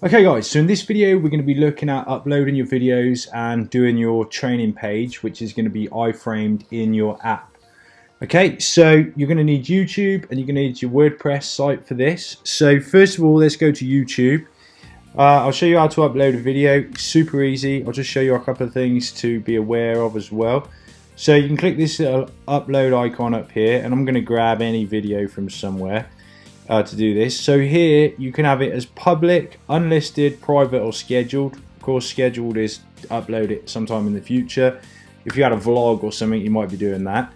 Okay guys, so in this video we're going to be looking at uploading your videos and doing your training page, which is going to be iframed in your app. Okay, so you're going to need YouTube and you're going to need your WordPress site for this. So first of all, let's go to YouTube. I'll show you how to upload a video. Super easy. I'll just show you a couple of things to be aware of as well. So you can click this little upload icon up here, and I'm going to grab any video from somewhere to do this. So here you can have it as public, unlisted, private or scheduled. Of course, scheduled is upload it sometime in the future. If you had a vlog or something, you might be doing that.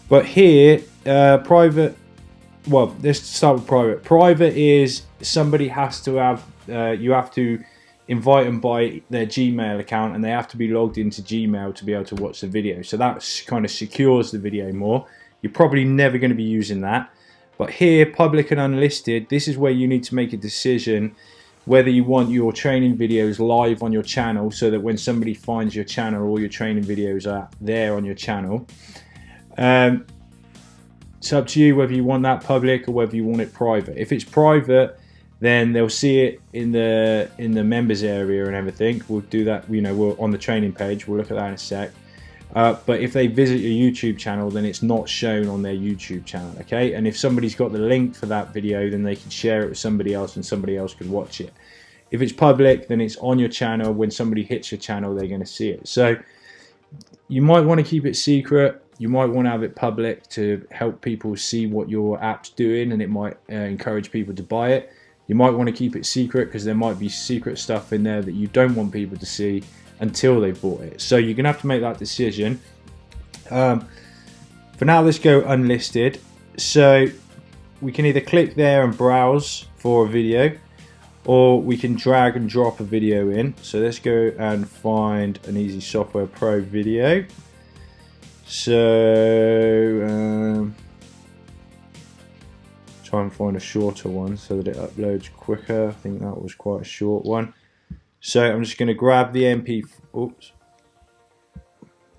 But here, private, well, let's start with private. Private is somebody has to have, you have to invite them by their Gmail account, and they have to be logged into Gmail to be able to watch the video. So that kind of secures the video more. You're probably never going to be using that. But here, public and unlisted, this is where you need to make a decision whether you want your training videos live on your channel, so that when somebody finds your channel, all your training videos are there on your channel. It's up to you whether you want that public or whether you want it private. If it's private, then they'll see it in the members area and everything. We'll do that, you know, we'll on the training page. We'll look at that in a sec. But if they visit your YouTube channel, then it's not shown on their YouTube channel, okay? And if somebody's got the link for that video, then they can share it with somebody else and somebody else could watch it. If it's public, then it's on your channel. When somebody hits your channel, they're going to see it. So you might want to keep it secret. You might want to have it public to help people see what your app's doing, and it might encourage people to buy it. You might want to keep it secret because there might be secret stuff in there that you don't want people to see until they've bought it. So you're gonna have to make that decision. For now, let's go unlisted. So we can either click there and browse for a video, or we can drag and drop a video in. So let's go and find an Easy Software Pro video. So try and find a shorter one so that it uploads quicker. I think that was quite a short one. So I'm just going to grab the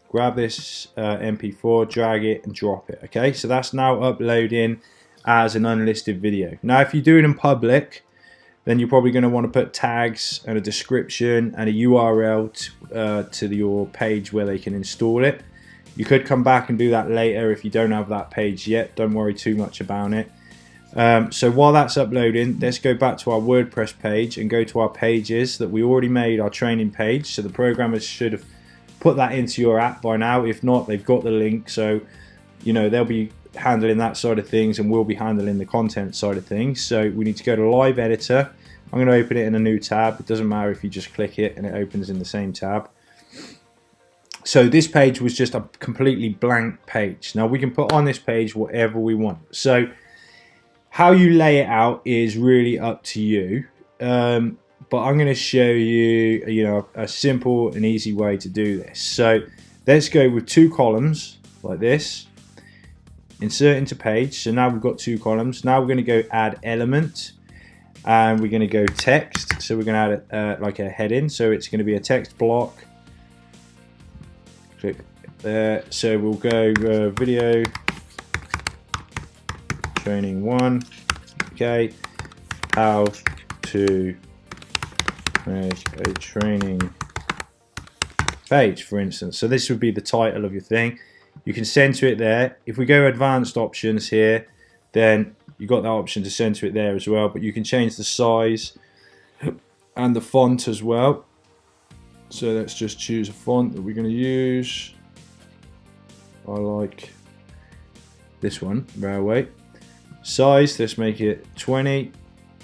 grab this MP4, drag it and drop it. Okay, so that's now uploading as an unlisted video. Now, if you do it in public, then you're probably going to want to put tags and a description and a URL to your page where they can install it. You could come back and do that later if you don't have that page yet. Don't worry too much about it. So while that's uploading, let's go back to our WordPress page and go to our pages that we already made, our training page. So the programmers should have put that into your app by now. If not, they've got the link, so you know they'll be handling that side of things and we'll be handling the content side of things. So we need to go to Live Editor. I'm going to open it in a new tab. It doesn't matter if you just click it and it opens in the same tab. So this page was just a completely blank page. Now we can put on this page whatever we want. So how you lay it out is really up to you, but I'm going to show you, a simple and easy way to do this. So let's go with 2 columns like this. Insert into page. So now we've got 2 columns. Now we're going to go add element, and we're going to go text. So we're going to add like a heading. So it's going to be a text block. Click there. So we'll go video training 1. Okay, how to make a training page, for instance. So this would be the title of your thing. You can center it there. If we go advanced options here, then you've got that option to center it there as well, but you can change the size and the font as well. So let's just choose a font that we're going to use. I like this one, Railway. Size, let's make it 20.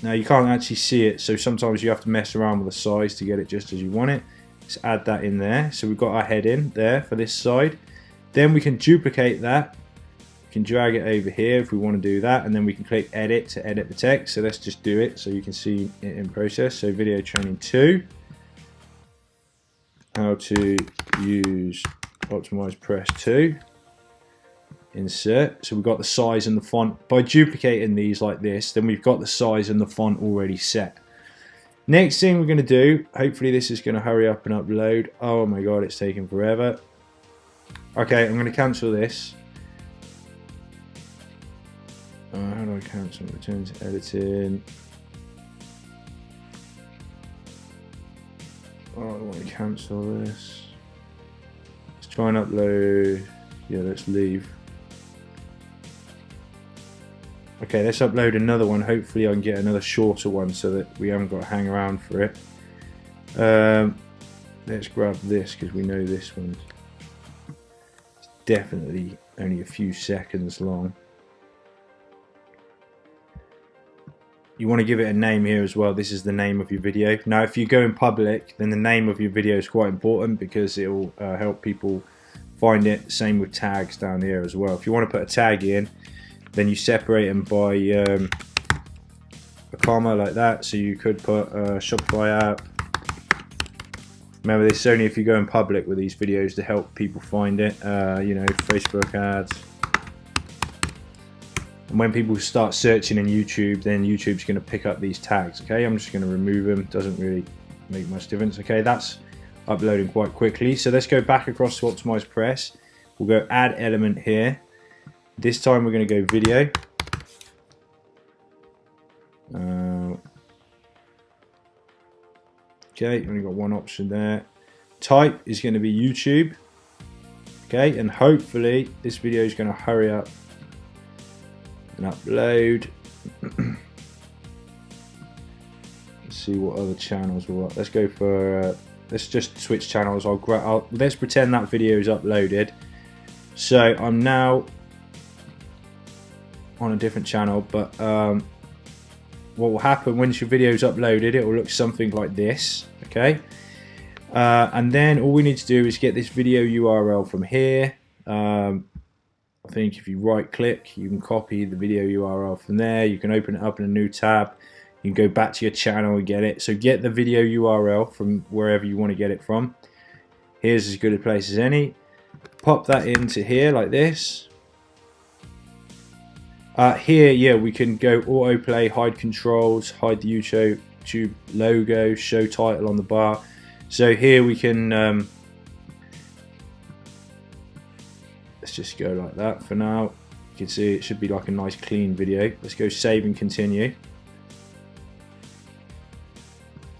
Now you can't actually see it, so sometimes you have to mess around with the size to get it just as you want it. Let's add that in there. So we've got our heading there for this side. Then we can duplicate that. We can drag it over here if we want to do that, and then we can click edit to edit the text. So let's just do it so you can see it in process. So video training 2. How to use optimize press 2. Insert. So we've got the size and the font. By duplicating these like this, then we've got the size and the font already set. Next thing we're going to do, hopefully this is going to hurry up and upload. Oh my god, it's taking forever. Okay, I'm going to cancel this. How do I cancel? Return to editing. I want to cancel this. Let's try and upload. Yeah, let's leave. Okay, let's upload another one. Hopefully I can get another shorter one so that we haven't got to hang around for it. Let's grab this because we know this one's definitely only a few seconds long. You want to give it a name here as well. This is the name of your video. Now if you go in public, then the name of your video is quite important because it will help people find it. Same with tags down here as well. If you want to put a tag in, then you separate them by a comma like that. So you could put Shopify app. Remember, this is only if you go in public with these videos to help people find it. You know, Facebook ads. And when people start searching in YouTube, then YouTube's going to pick up these tags. Okay, I'm just going to remove them. Doesn't really make much difference. Okay, that's uploading quite quickly. So let's go back across to Optimize Press. We'll go add element here. This time we're going to go video. Okay, only got one option there. Type is going to be YouTube. Okay, and hopefully this video is going to hurry up and upload. Let's see what other channels we'll. Let's go for. Let's just switch channels. Let's pretend that video is uploaded. So I'm now on a different channel, but what will happen once your video is uploaded, it will look something like this. Okay, and then all we need to do is get this video URL from here. I think if you right click, you can copy the video URL from there. You can open it up in a new tab. You can go back to your channel and get it. So get the video URL from wherever you want to get it from. Here's as good a place as any. Pop that into here like this. Here, yeah, we can go autoplay, hide controls, hide the YouTube logo, show title on the bar. So here we can, let's just go like that for now. You can see it should be like a nice clean video. Let's go save and continue.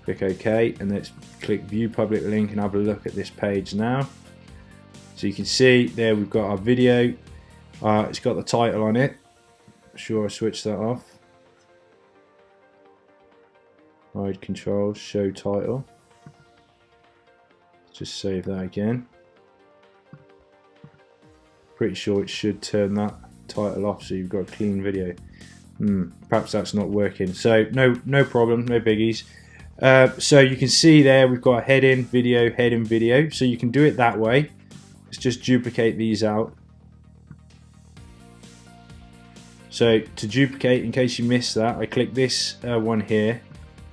Click OK, and let's click view public link and have a look at this page now. So you can see there we've got our video. It's got the title on it. Sure, I switched that off. Hide controls, show title. Just save that again. Pretty sure it should turn that title off so you've got a clean video. Perhaps that's not working. So no problem, no biggies. So you can see there we've got a heading video. So you can do it that way. Let's just duplicate these out. So to duplicate, in case you missed that, I click this one here,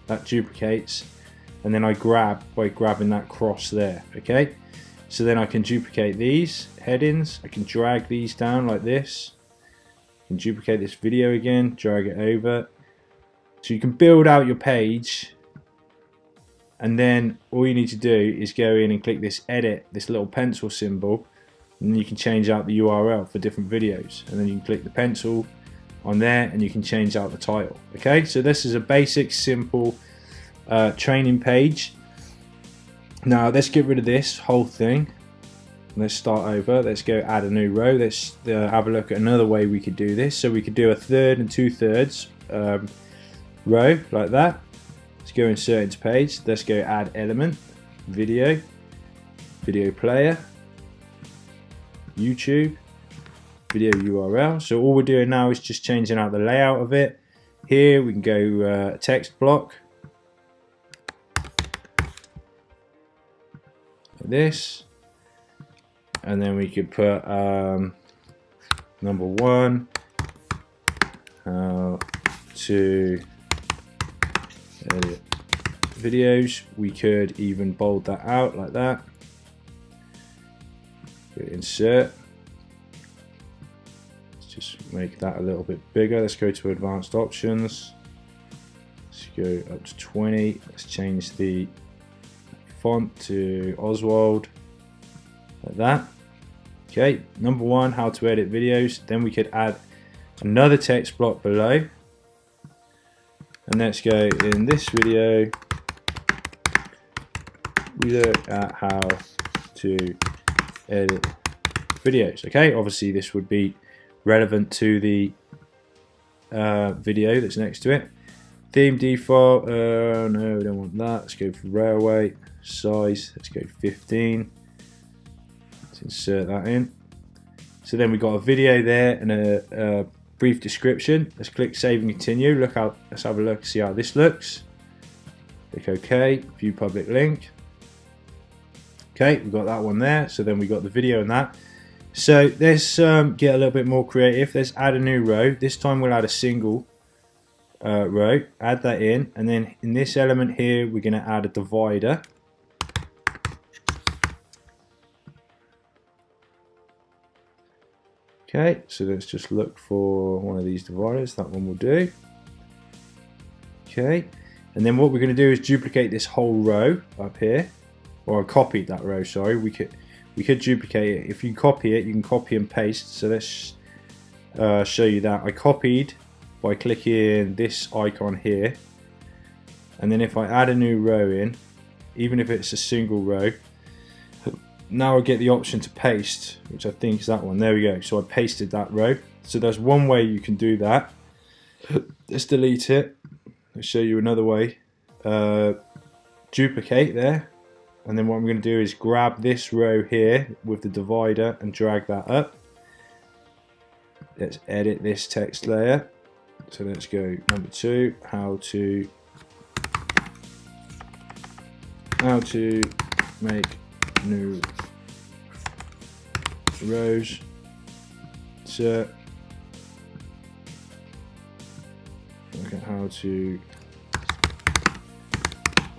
that duplicates, and then I grab by grabbing that cross there, okay? So then I can duplicate these headings, I can drag these down like this, I can duplicate this video again, drag it over. So you can build out your page, and then all you need to do is go in and click this edit, this little pencil symbol, and then you can change out the URL for different videos, and then you can click the pencil on there and you can change out the title. Okay, so this is a basic simple training page. Now let's get rid of this whole thing. Let's start over. Let's go add a new row. Let's have a look at another way we could do this. So we could do a 1/3 and 2/3 row like that. Let's go insert into page. Let's go add element, video player, YouTube, video URL. So all we're doing now is just changing out the layout of it. Here we can go text block like this, and then we could put number 1 how to edit videos. We could even bold that out like that. Insert. Just make that a little bit bigger. Let's go to advanced options. Let's go up to 20. Let's change the font to Oswald like that. Okay, number 1, how to edit videos. Then we could add another text block below, and let's go in this video look at how to edit videos. Okay, obviously this would be relevant to the video that's next to it. Theme default, no, we don't want that. Let's go for railway. Size, let's go 15. Let's insert that in. So then we've got a video there and a brief description. Let's click save and continue. Let's have a look, see how this looks. Click OK, view public link. Okay, we've got that one there. So then we got the video and that. So let's get a little bit more creative. Let's add a new row. This time we'll add a single row. Add that in, and then in this element here, we're going to add a divider. Okay, so let's just look for one of these dividers. That one will do. Okay, and then what we're going to do is duplicate this whole row up here, or I copied that row. Sorry, we could duplicate it. If you copy it, you can copy and paste. So let's show you that. I copied by clicking this icon here, and then if I add a new row in, even if it's a single row, now I get the option to paste, which I think is that one. There we go. So I pasted that row. So there's one way you can do that. Let's delete it. I'll show you another way. Duplicate there, and then what I'm going to do is grab this row here with the divider and drag that up. Let's edit this text layer. So let's go number 2, how to make new rows. Insert. Look at how to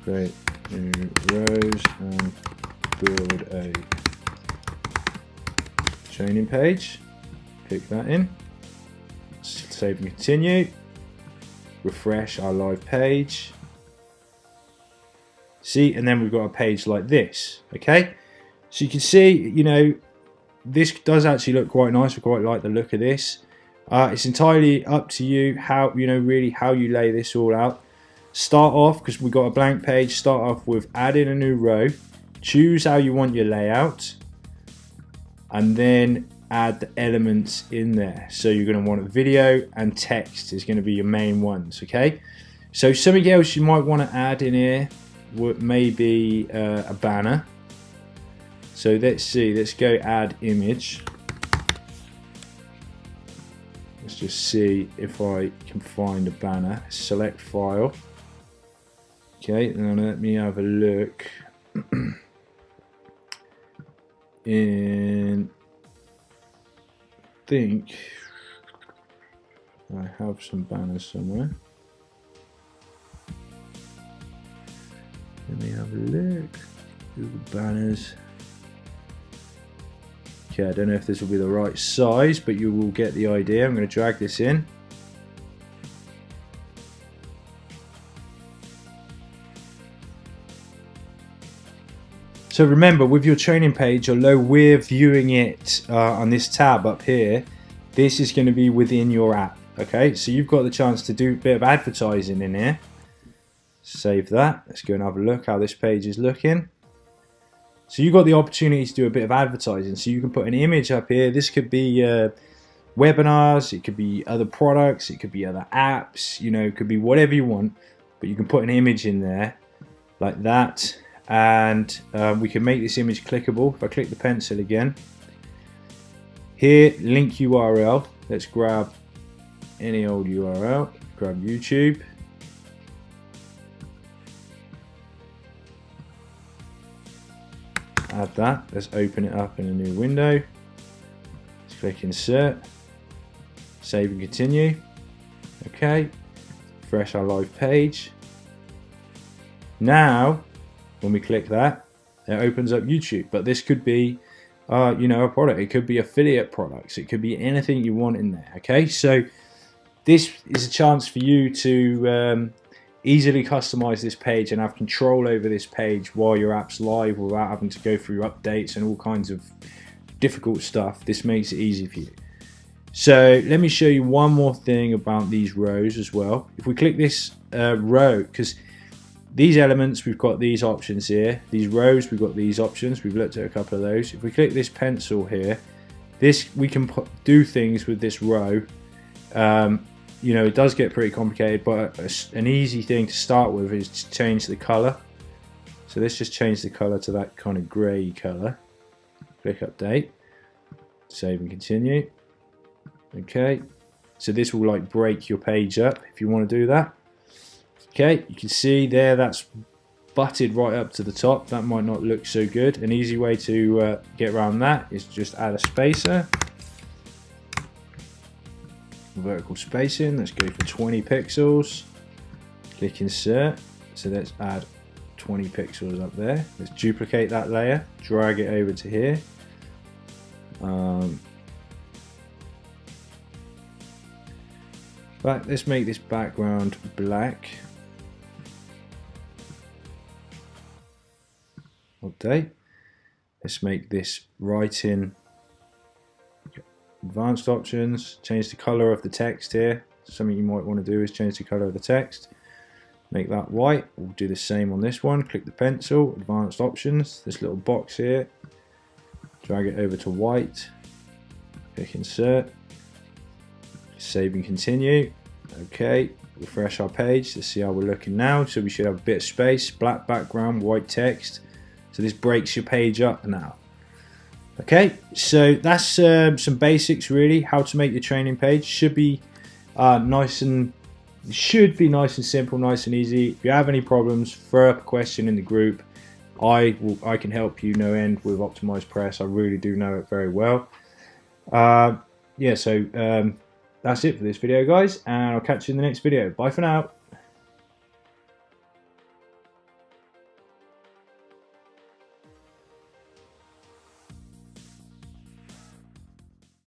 create new rows and build a training page. Click that in. Save and continue. Refresh our live page. See, and then we've got a page like this. Okay, so you can see, you know, this does actually look quite nice. I quite like the look of this. It's entirely up to you how, you know, really how you lay this all out. Start off, because we've got a blank page, start off with adding a new row. Choose how you want your layout, and then add the elements in there. So you're going to want a video and text is going to be your main ones. Okay, so something else you might want to add in here would maybe a banner. So let's see, let's go add image. Let's just see if I can find a banner. Select file. Okay, now let me have a look in, I think I have some banners somewhere. Let me have a look. Google banners. Okay, I don't know if this will be the right size, but you will get the idea. I'm going to drag this in. So remember, with your training page, although we're viewing it on this tab up here, this is going to be within your app. Okay, so you've got the chance to do a bit of advertising in here. Save that. Let's go and have a look how this page is looking. So you've got the opportunity to do a bit of advertising. So you can put an image up here. This could be webinars, it could be other products, it could be other apps, you know, it could be whatever you want, but you can put an image in there like that. And we can make this image clickable. If I click the pencil again, here, link URL. Let's grab any old URL, grab YouTube. Add that. Let's open it up in a new window. Let's click insert, save and continue. Okay, refresh our live page. Now when we click that, it opens up YouTube. But this could be you know, a product. It could be affiliate products. It could be anything you want in there. Okay, so this is a chance for you to easily customize this page and have control over this page while your app's live without having to go through updates and all kinds of difficult stuff. This makes it easy for you. So let me show you one more thing about these rows as well. If we click this row, because these elements, we've got these options here. These rows, we've got these options. We've looked at a couple of those. If we click this pencil here, we can do things with this row. You know, it does get pretty complicated, but an easy thing to start with is to change the color. So let's just change the color to that kind of grey color. Click update, save and continue. Okay, so this will like break your page up if you want to do that. Okay, you can see there that's butted right up to the top. That might not look so good. An easy way to get around that is just add a spacer. Vertical spacing, let's go for 20 pixels. Click insert. So let's add 20 pixels up there. Let's duplicate that layer, drag it over to here. But let's make this background black. Update. Let's make this writing. Advanced options. Change the color of the text here. Something you might want to do is change the color of the text. Make that white. We'll do the same on this one. Click the pencil. Advanced options. This little box here. Drag it over to white. Click insert. Save and continue. Okay, refresh our page to see how we're looking now. So we should have a bit of space, black background, white text. So this breaks your page up now. Okay, so that's some basics really. How to make your training page should be nice and simple, nice and easy. If you have any problems, throw up a question in the group. I can help you no end with Optimized Press. I really do know it very well. Yeah, so that's it for this video, guys, and I'll catch you in the next video. Bye for now.